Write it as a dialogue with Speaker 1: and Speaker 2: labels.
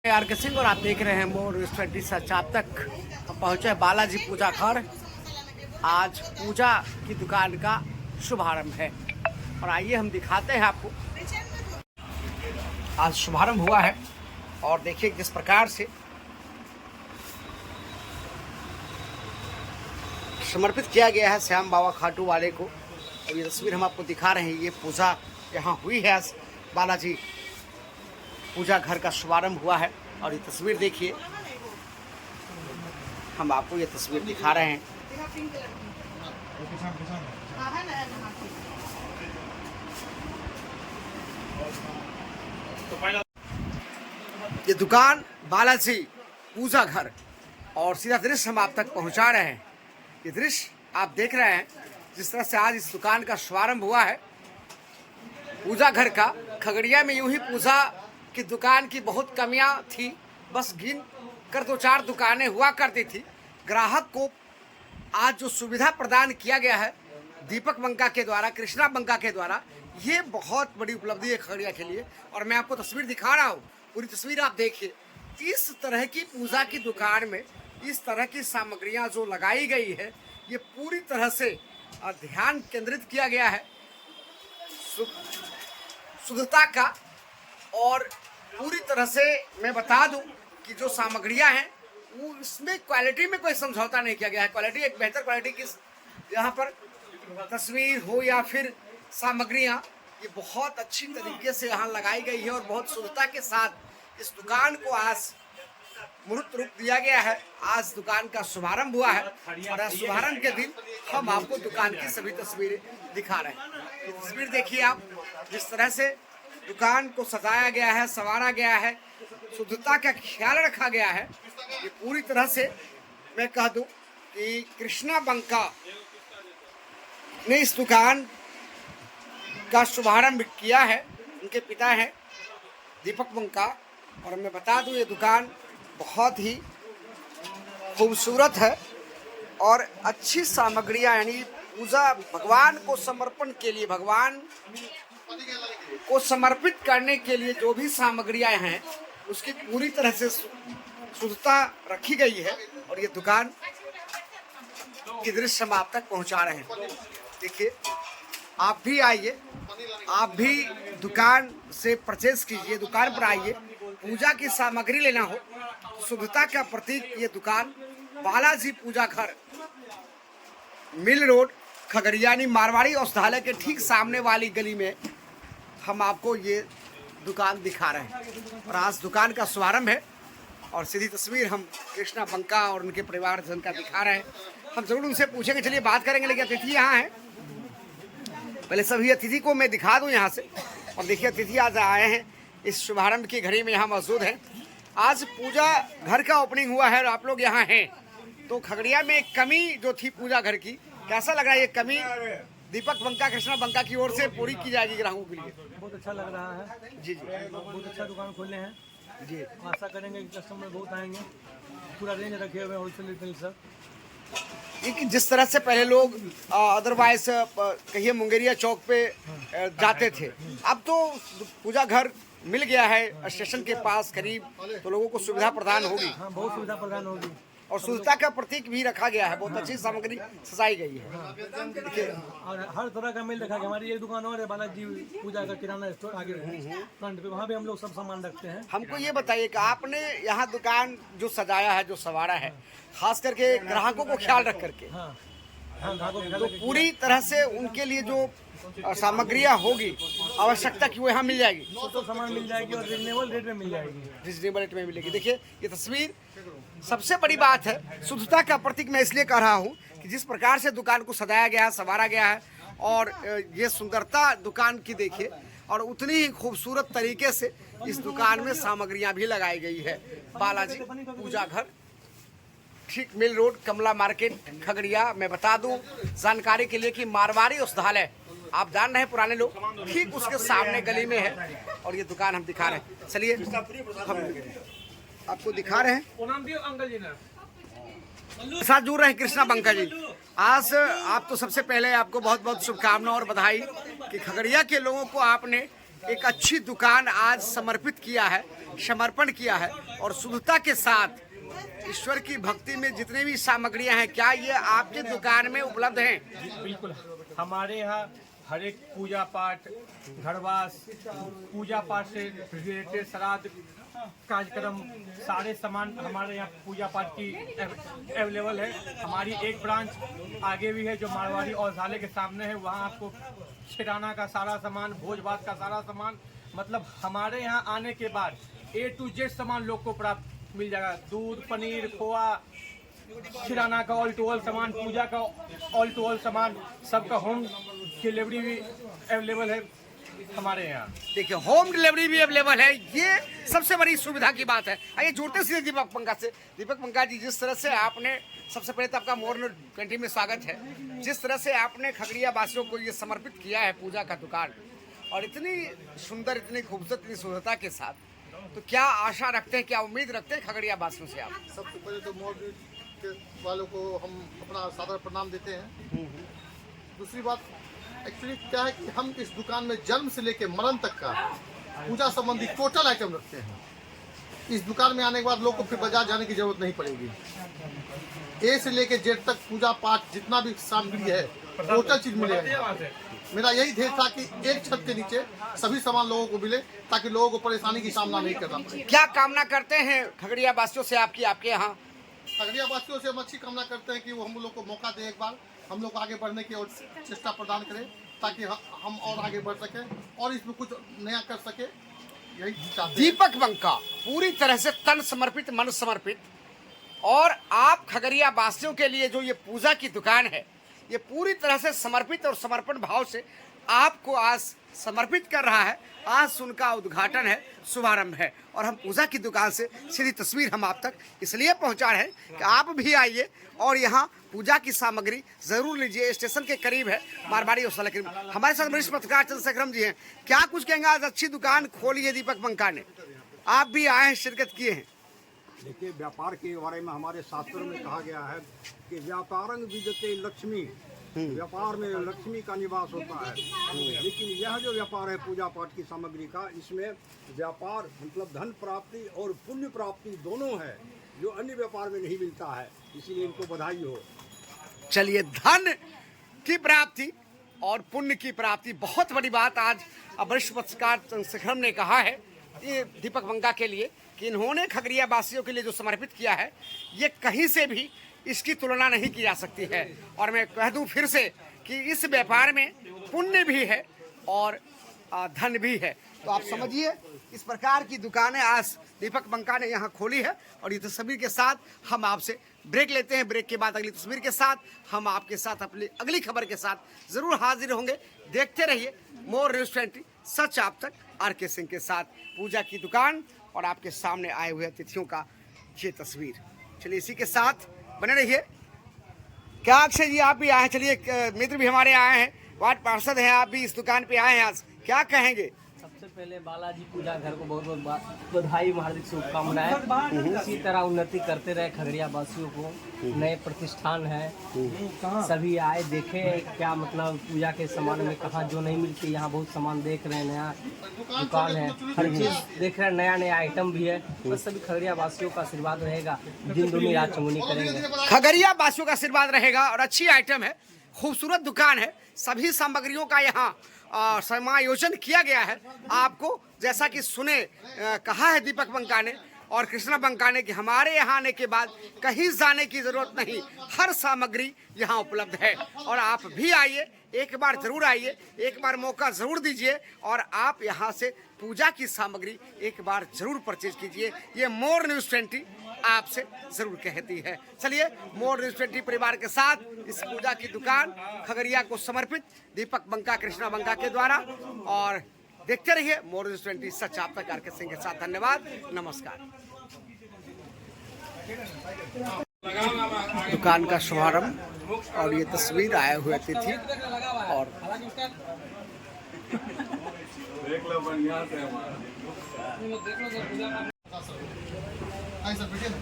Speaker 1: Are के सिंह और आप देख रहे हैं मोर 20 चाप तक हम पहुंचे बालाजी पूजा घर। आज पूजा की दुकान का शुभारंभ है और आइए हम दिखाते हैं आपको। आज शुभारंभ हुआ है और देखिए किस प्रकार से समर्पित किया गया है श्याम बाबा खाटू वाले को। और ये तस्वीर हम आपको दिखा रहे हैं, ये पूजा यहाँ हुई है। आज बालाजी पूजा घर का शुभारंभ हुआ है और ये तस्वीर देखिए, हम आपको ये तस्वीर दिखा रहे हैं। ये दुकान बालाजी पूजा घर और सीधा दृश्य हम आप तक पहुंचा रहे हैं। ये दृश्य आप देख रहे हैं जिस तरह से आज इस दुकान का शुभारंभ हुआ है पूजा घर का। खगड़िया में यूं ही पूजा की दुकान की बहुत कमियां थी, बस गिन कर 2-4 दुकानें हुआ करती थी। ग्राहक को आज जो सुविधा प्रदान किया गया है दीपक बंका के द्वारा, कृष्णा बंका के द्वारा, ये बहुत बड़ी उपलब्धि है खगड़िया के लिए। और मैं आपको तस्वीर दिखा रहा हूँ, पूरी तस्वीर आप देखिए। इस तरह की पूजा की दुकान में इस तरह की सामग्रियाँ जो लगाई गई है, ये पूरी तरह से ध्यान केंद्रित किया गया है शुद्धता का। और पूरी तरह से मैं बता दूं कि जो सामग्रियां हैं वो इसमें क्वालिटी में कोई समझौता नहीं किया गया है। क्वालिटी एक बेहतर क्वालिटी की यहाँ पर तस्वीर हो या फिर सामग्रियां, ये बहुत अच्छी तरीके से यहाँ लगाई गई है और बहुत शुद्धता के साथ इस दुकान को आज मुहूर्त रूप दिया गया है। आज दुकान का शुभारंभ हुआ है और आज शुभारंभ के दिन हम आपको दुकान की सभी तस्वीरें दिखा रहे हैं। ये तस्वीर देखिए आप, जिस तरह से दुकान को सजाया गया है, संवारा गया है, शुद्धता का ख्याल रखा गया है। ये पूरी तरह से मैं कह दूं कि कृष्णा बंका ने इस दुकान का शुभारंभ किया है। उनके पिता हैं दीपक बंका। और मैं बता दूं ये दुकान बहुत ही खूबसूरत है और अच्छी सामग्रियां, यानी पूजा भगवान को समर्पण के लिए, भगवान को समर्पित करने के लिए जो भी सामग्रियां हैं उसकी पूरी तरह से शुद्धता रखी गई है। और ये दुकान की दृश्य हम आप तक पहुंचा रहे हैं। देखिए, आप भी आइए, आप भी दुकान से परचेज कीजिए, दुकान पर आइए। पूजा की सामग्री लेना हो, शुद्धता का प्रतीक ये दुकान बालाजी पूजा घर, मिल रोड, खगड़ियानी मारवाड़ी औषधालय के ठीक सामने वाली गली में हम आपको ये दुकान दिखा रहे हैं। और आज दुकान का शुभारंभ है और सीधी तस्वीर हम कृष्णा बंका और उनके परिवारजन का दिखा रहे हैं। हम जरूर उनसे पूछेंगे, चलिए बात करेंगे, लेकिन अतिथि यहाँ हैं। पहले सभी अतिथि को मैं दिखा दूँ यहाँ से। और देखिए, अतिथि आज आए हैं इस शुभारंभ की घड़ी में यहाँ मौजूद हैं। आज पूजा घर का ओपनिंग हुआ है और आप लोग यहाँ हैं, तो खगड़िया में एक कमी जो थी पूजा घर की, कैसा लग रहा है? ये कमी दीपक बंका, कृष्णा बंका की ओर से पूरी की जाएगी ग्राहकों के लिए।
Speaker 2: बहुत अच्छा लग रहा है
Speaker 1: जी जी,
Speaker 2: बहुत अच्छा दुकान खोले हैं
Speaker 1: जी।
Speaker 2: आशा करेंगे कि कस्टमर बहुत आएंगे। पूरा रेंज रखे हुए होलसेल रिटेल सब।
Speaker 1: लेकिन जिस तरह से पहले लोग अदरवाइज कहिए मुंगेरिया चौक पे जाते थे, अब तो पूजा घर मिल गया है स्टेशन के पास करीब, तो लोगों को सुविधा प्रदान होगी।
Speaker 2: हाँ, बहुत सुविधा प्रदान होगी
Speaker 1: और शुद्धता का प्रतीक भी रखा गया है, बहुत अच्छी सामग्री सजाई गई है। देखिए,
Speaker 2: और हर तरह का मेल रखा गया। हमारी एक दुकान और है बालाजी पूजा का किराना स्टोर आगे फ्रंट पे, वहाँ भी हम लोग सब सामान रखते हैं।
Speaker 1: हमको ये बताइए कि आपने यहाँ दुकान जो सजाया है, जो संवारा है, खास करके ग्राहकों को ख्याल रख करके,
Speaker 2: हाँ हाँ, ग्राहकों
Speaker 1: तो पूरी तरह से उनके लिए जो सामग्रियाँ होगी, आवश्यकता की वो यहाँ मिल जाएगी,
Speaker 2: तो सामान मिल जाएगी और रिजनेबल रेट में मिल जाएगी।
Speaker 1: रिजनेबल रेट में मिलेगी। देखिए, ये तस्वीर सबसे बड़ी बात है, शुद्धता का प्रतीक मैं इसलिए कह रहा हूँ कि जिस प्रकार से दुकान को सजाया गया है, संवारा गया है, और ये सुंदरता दुकान की देखिए, और उतनी ही खूबसूरत तरीके से इस दुकान में सामग्रियां भी लगाई गई है। बालाजी पूजा घर, ठीक मिल रोड, कमला मार्केट, खगड़िया। मैं बता दूं जानकारी के लिए कि मारवाड़ी औषधालय, आप जान रहे हैं पुराने लोग, ठीक उसके सामने गली में है और ये दुकान हम दिखा रहे हैं। चलिए, हम आपको दिखा रहे हैं। साथ जुड़ रहे हैं कृष्णा बंका जी। आज आप तो सबसे पहले आपको बहुत बहुत शुभकामनाएं और बधाई कि खगड़िया के लोगों को आपने एक अच्छी दुकान आज समर्पित किया है, समर्पण किया है और शुद्धता के साथ ईश्वर की भक्ति में जितने भी सामग्रियां हैं, क्या ये आपकी दुकान में उपलब्ध हैं?
Speaker 3: बिल्कुल, हमारे यहाँ हर एक पूजा पाठ, घरवास, पूजा पाठ से रिलेटेड श्राद्ध कार्यक्रम, सारे सामान हमारे यहाँ पूजा पाठ की अवेलेबल है। हमारी एक ब्रांच आगे भी है जो मारवाड़ी औषधालय के सामने है, वहाँ आपको किराना का सारा सामान, भोज भात का सारा सामान, मतलब हमारे यहाँ आने के बाद A to Z सामान लोग को प्राप्त मिल जाएगा। दूध, पनीर, खोआ, किराना का ऑल टू ऑल सामान, पूजा का ऑल टू ऑल सामान, सबका होम डिलीवरी भी अवेलेबल है हमारे यहाँ।
Speaker 1: देखिए, होम डिलीवरी भी अवेलेबल है, ये सबसे बड़ी सुविधा की बात है। आइए जुड़ते सीधे दीपक पंका से। दीपक पंका जी, जिस तरह से आपने, सबसे पहले तो आपका मोर 20 में स्वागत है, जिस तरह से आपने खगड़िया वासियों को ये समर्पित किया है पूजा का दुकान, और इतनी सुंदर, इतनी खूबसूरत, इतनी शुद्धता के साथ, तो क्या आशा रखते हैं, क्या उम्मीद रखते हैं खगड़िया वासियों से आप?
Speaker 4: सबसे पहले तो मोर के वालों को हम अपना सादर प्रणाम देते हैं। दूसरी बात, एक्चुअली क्या है कि हम इस दुकान में जन्म से लेकर मरण तक का पूजा संबंधी टोटल आइटम रखते हैं। इस दुकान में आने के बाद लोग को फिर बाजार जाने की जरूरत नहीं पड़ेगी। ए से लेकर जेड तक पूजा पाठ जितना भी सामग्री है टोटल चीज मिलेगा। मेरा यही ध्येय था कि एक छत के नीचे सभी सामान लोगों को मिले, ताकि लोगों को परेशानी की सामना नहीं करना पड़े।
Speaker 1: क्या कामना करते हैं खगड़िया वासियों से आपकी, आपके यहाँ?
Speaker 4: खगड़िया वासियों से हम अच्छी कामना करते हैं कि वो हम लोग को मौका दे, एक बार हम लोग को आगे बढ़ने की और चेष्टा प्रदान करें, ताकि हम और आगे बढ़ सकें और इसमें कुछ नया कर सके, यही चाहते हैं।
Speaker 1: दीपक पंका पूरी तरह से तन समर्पित, मन समर्पित, और आप खगड़िया वासियों के लिए जो ये पूजा की दुकान है, ये पूरी तरह से समर्पित और समर्पण भाव से आपको आज समर्पित कर रहा है। आज उनका उद्घाटन है, शुभारंभ है, और हम पूजा की दुकान से सीधी तस्वीर हम आप तक इसलिए पहुंचा रहे हैं कि आप भी आइए और यहाँ पूजा की सामग्री जरूर लीजिए। स्टेशन के करीब है मारवाड़ी औषधालय के करीब। हमारे साथ वरिष्ठ पत्रकार चंद्रशेखरम जी हैं। क्या कुछ कहेंगे? आज अच्छी दुकान खोली है दीपक पंका ने, आप भी आए हैं, शिरकत किए हैं।
Speaker 5: देखिए, व्यापार के बारे में हमारे शास्त्रों में कहा गया है कि व्यापारंग विजते लक्ष्मी, व्यापार में लक्ष्मी का निवास होता है। लेकिन यह जो व्यापार है पूजा पाठ की सामग्री का, इसमें व्यापार मतलब धन प्राप्ति और पुण्य प्राप्ति दोनों है, जो अन्य व्यापार में नहीं मिलता है। इसीलिए इनको बधाई हो।
Speaker 1: चलिए, धन की प्राप्ति और पुण्य की प्राप्ति, बहुत बड़ी बात आज वरिष्ठ पत्रकार चंद्रशेखरम ने कहा है ये दीपक पंका के लिए, कि इन्होंने खगड़िया वासियों के लिए जो समर्पित किया है, ये कहीं से भी इसकी तुलना नहीं की जा सकती है। और मैं कह दूं फिर से कि इस व्यापार में पुण्य भी है और धन भी है। तो आप समझिए, इस प्रकार की दुकानें आज दीपक पंका ने यहाँ खोली है। और ये तस्वीर के साथ हम आपसे ब्रेक लेते हैं। ब्रेक के बाद अगली तस्वीर के साथ हम आपके साथ अपनी अगली खबर के साथ जरूर हाजिर होंगे। देखते रहिए मोर न्यूज़ 20, सच आप तक। RK सिंह के साथ पूजा की दुकान और आपके सामने आए हुए अतिथियों का ये तस्वीर। चलिए, इसी के साथ बने रहिए। क्या अक्षय जी, आप भी आए हैं? चलिए, मित्र भी हमारे आए हैं, वार्ड पार्षद हैं, आप भी इस दुकान पे आए हैं, आज क्या कहेंगे?
Speaker 6: सबसे पहले बालाजी पूजा घर को बहुत बहुत बधाई, हार्दिक शुभकामनाएं। इसी तरह उन्नति करते रहे खगड़िया वासियों को। नए प्रतिष्ठान है, सभी आए देखे क्या मतलब पूजा के सामान में कहाँ जो नहीं मिलती, यहाँ बहुत सामान देख रहे हैं। नया दुकान है, हर चीज देख रहे हैं, नया नया आइटम भी है। बस सभी खगड़िया वासियों का आशीर्वाद रहेगा, दिन दुनी रात चंगुनी करेंगे।
Speaker 1: खगड़िया वासियों का आशीर्वाद रहेगा और अच्छी आइटम है, खूबसूरत दुकान है, सभी सामग्रियों का यहाँ समायोजन किया गया है। आपको जैसा कि सुने कहा है दीपक पंका ने और कृष्णा पंका ने कि हमारे यहाँ आने के बाद कहीं जाने की जरूरत नहीं, हर सामग्री यहाँ उपलब्ध है। और आप भी आइए, एक बार जरूर आइए, एक बार मौका जरूर दीजिए और आप यहाँ से पूजा की सामग्री एक बार जरूर परचेज कीजिए। ये मोर न्यूज़ 20 आपसे जरूर कहती है। चलिए, मोर न्यूज़ 20 परिवार के साथ इस पूजा की दुकान खगड़िया को समर्पित दीपक पंका, कृष्णा पंका के द्वारा, और देखते रहिए मोर न्यूज़ 20, सच आप तक। RK सिंह के साथ धन्यवाद, नमस्कार। दुकान का शुभारंभ और ये तस्वीर आए हुए अतिथि और
Speaker 4: सर, बैठिए ना।